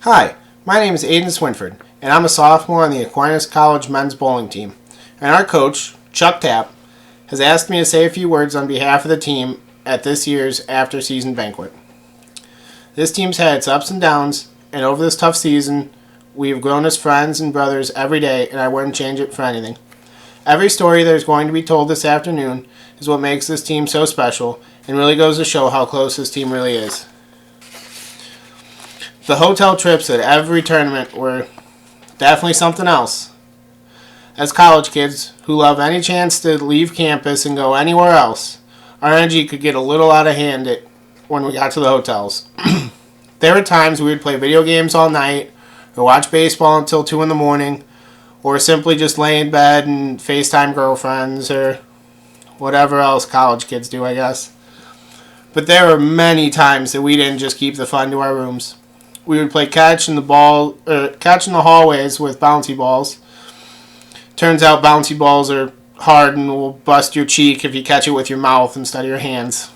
Hi, my name is Aiden Swinford, and I'm a sophomore on the Aquinas College men's bowling team. And our coach, Chuck Tapp, has asked me to say a few words on behalf of the team at this year's after-season banquet. This team's had its ups and downs, and over this tough season, we have grown as friends and brothers every day, and I wouldn't change it for anything. Every story that is going to be told this afternoon is what makes this team so special, and really goes to show how close this team really is. The hotel trips at every tournament were definitely something else. As college kids who love any chance to leave campus and go anywhere else, our energy could get a little out of hand when we got to the hotels. There were times we would play video games all night, or watch baseball until 2 in the morning, or simply just lay in bed and FaceTime girlfriends, or whatever else college kids do, I guess. But there were many times that we didn't just keep the fun to our rooms. We would play catch in the hallways with bouncy balls. Turns out bouncy balls are hard and will bust your cheek if you catch it with your mouth instead of your hands.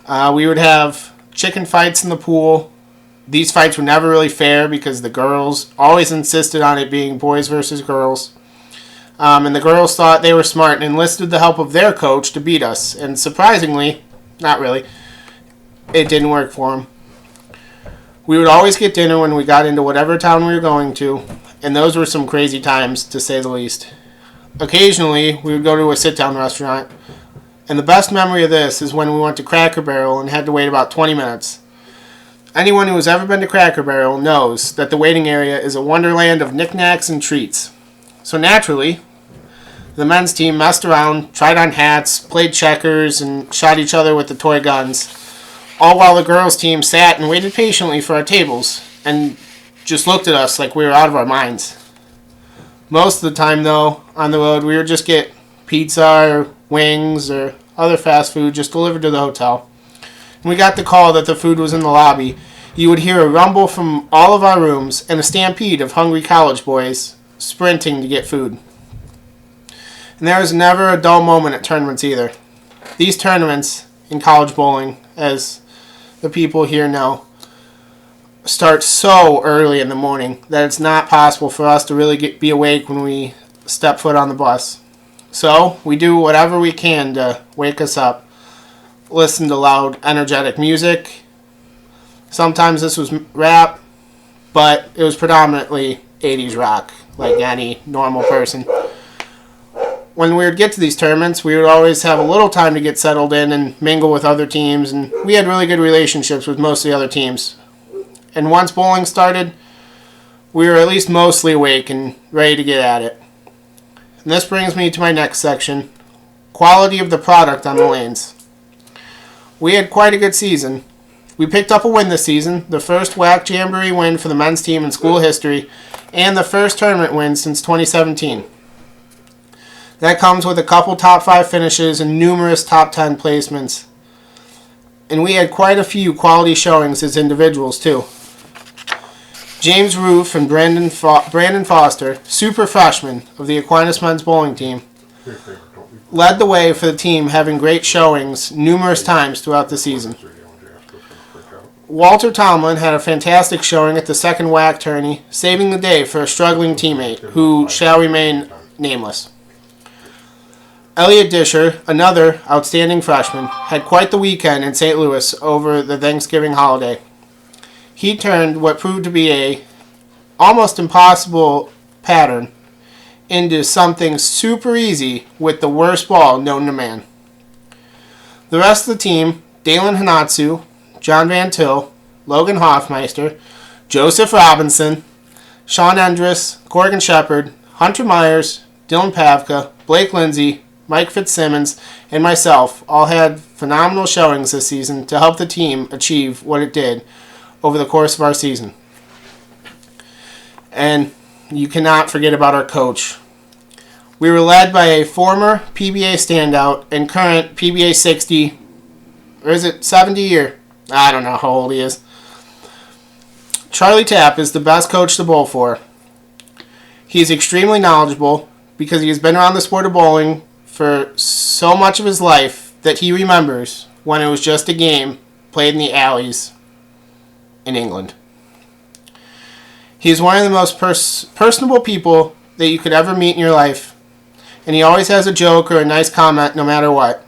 We would have chicken fights in the pool. These fights were never really fair because the girls always insisted on it being boys versus girls. And the girls thought they were smart and enlisted the help of their coach to beat us. And surprisingly, not really, it didn't work for them. We would always get dinner when we got into whatever town we were going to, and those were some crazy times, to say the least. Occasionally, we would go to a sit-down restaurant, and the best memory of this is when we went to Cracker Barrel and had to wait about 20 minutes. Anyone who has ever been to Cracker Barrel knows that the waiting area is a wonderland of knickknacks and treats. So naturally, the men's team messed around, tried on hats, played checkers, and shot each other with the toy guns, all while the girls' team sat and waited patiently for our tables and just looked at us like we were out of our minds. Most of the time, though, on the road, we would just get pizza or wings or other fast food just delivered to the hotel. When we got the call that the food was in the lobby, you would hear a rumble from all of our rooms and a stampede of hungry college boys sprinting to get food. And there was never a dull moment at tournaments either. These tournaments in college bowling, as the people here know, start so early in the morning that it's not possible for us to really be awake when we step foot on the bus. So we do whatever we can to wake us up, listen to loud, energetic music. Sometimes this was rap, but it was predominantly 80s rock, like any normal person. When we would get to these tournaments, we would always have a little time to get settled in and mingle with other teams, and we had really good relationships with most of the other teams. And once bowling started, we were at least mostly awake and ready to get at it. And this brings me to my next section, quality of the product on the lanes. We had quite a good season. We picked up a win this season, the first WAC Jamboree win for the men's team in school history, and the first tournament win since 2017. That comes with a couple top 5 finishes and numerous top 10 placements. And we had quite a few quality showings as individuals too. James Roof and Brandon Foster, super freshmen of the Aquinas men's bowling team, led the way for the team, having great showings numerous times throughout the season. Walter Tomlin had a fantastic showing at the second WAC tourney, saving the day for a struggling teammate who shall remain nameless. Elliot Disher, another outstanding freshman, had quite the weekend in St. Louis over the Thanksgiving holiday. He turned what proved to be a almost impossible pattern into something super easy with the worst ball known to man. The rest of the team, Dalen Hanatsu, John Van Til, Logan Hoffmeister, Joseph Robinson, Sean Endress, Corgan Shepard, Hunter Myers, Dylan Pavka, Blake Lindsay, Mike Fitzsimmons, and myself all had phenomenal showings this season to help the team achieve what it did over the course of our season. And you cannot forget about our coach. We were led by a former PBA standout and current PBA 60, or is it 70 year? I don't know how old he is. Charlie Tapp is the best coach to bowl for. He is extremely knowledgeable because he has been around the sport of bowling for so much of his life that he remembers when it was just a game played in the alleys in England. He's one of the most personable people that you could ever meet in your life, and he always has a joke or a nice comment no matter what.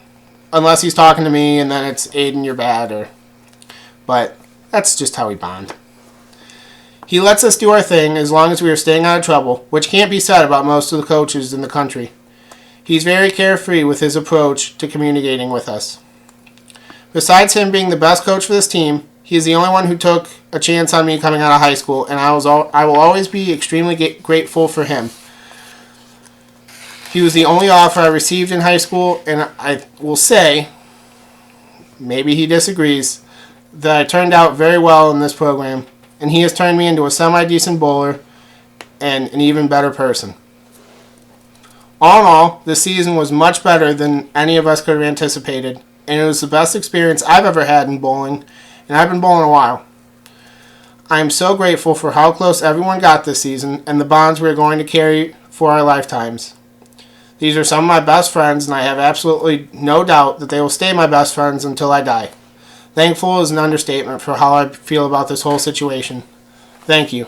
Unless he's talking to me and then it's Aiden, you're bad, but that's just how we bond. He lets us do our thing as long as we are staying out of trouble, which can't be said about most of the coaches in the country. He's very carefree with his approach to communicating with us. Besides him being the best coach for this team, he is the only one who took a chance on me coming out of high school, and I will always be extremely grateful for him. He was the only offer I received in high school, and I will say, maybe he disagrees, that I turned out very well in this program, and he has turned me into a semi-decent bowler and an even better person. All in all, this season was much better than any of us could have anticipated, and it was the best experience I've ever had in bowling, and I've been bowling a while. I am so grateful for how close everyone got this season and the bonds we are going to carry for our lifetimes. These are some of my best friends, and I have absolutely no doubt that they will stay my best friends until I die. Thankful is an understatement for how I feel about this whole situation. Thank you.